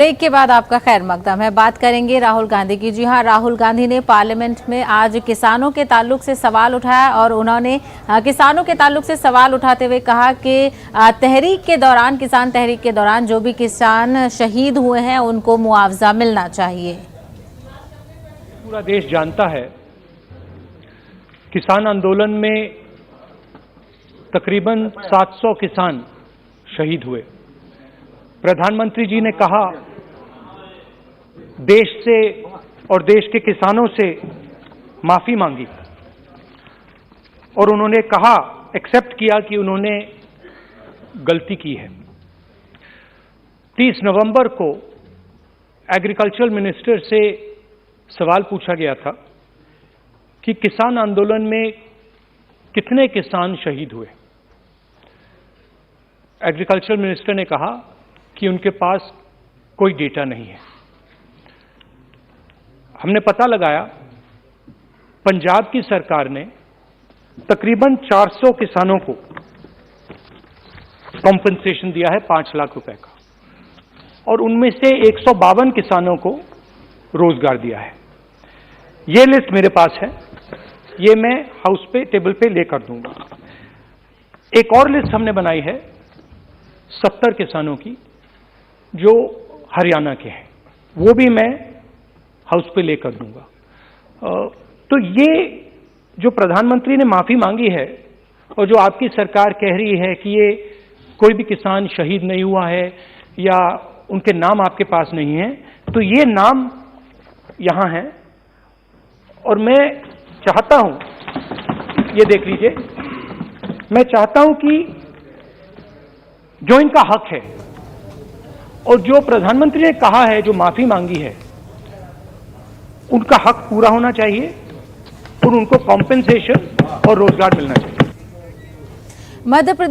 Break के बाद आपका खैर मकदम है। बात करेंगे राहुल गांधी की। जी हां, राहुल गांधी ने पार्लियामेंट में आज किसानों के ताल्लुक से सवाल उठाया और उन्होंने किसानों के ताल्लुक से सवाल उठाते हुए कहा कि तहरीक के दौरान, किसान तहरीक के दौरान जो भी किसान शहीद हुए हैं उनको मुआवजा मिलना चाहिए। पूरा देश जानता है किसान आंदोलन में तकरीबन 700 किसान शहीद हुए। प्रधानमंत्री जी ने कहा देश से और देश के किसानों से माफी मांगी और उन्होंने कहा, एक्सेप्ट किया कि उन्होंने गलती की है। 30 नवंबर को एग्रीकल्चर मिनिस्टर से सवाल पूछा गया था कि किसान आंदोलन में कितने किसान शहीद हुए। एग्रीकल्चर मिनिस्टर ने कहा कि उनके पास कोई डेटा नहीं है। हमने पता लगाया, पंजाब की सरकार ने तकरीबन 400 किसानों को कॉम्पेंसेशन दिया है 5 लाख रुपए का, और उनमें से 152 किसानों को रोजगार दिया है। ये लिस्ट मेरे पास है, ये मैं हाउस पे टेबल पे लेकर दूंगा। एक और लिस्ट हमने बनाई है 70 किसानों की जो हरियाणा के हैं, वो भी मैं हाउस पे लेकर दूंगा। तो ये जो प्रधानमंत्री ने माफी मांगी है और जो आपकी सरकार कह रही है कि ये कोई भी किसान शहीद नहीं हुआ है या उनके नाम आपके पास नहीं है, तो ये नाम यहां हैं। और मैं चाहता हूं, ये देख लीजिए, मैं चाहता हूं कि जो इनका हक है और जो प्रधानमंत्री ने कहा है, जो माफी मांगी है, उनका हक पूरा होना चाहिए और उनको कॉम्पेंसेशन और रोजगार मिलना चाहिए। मध्य प्रदेश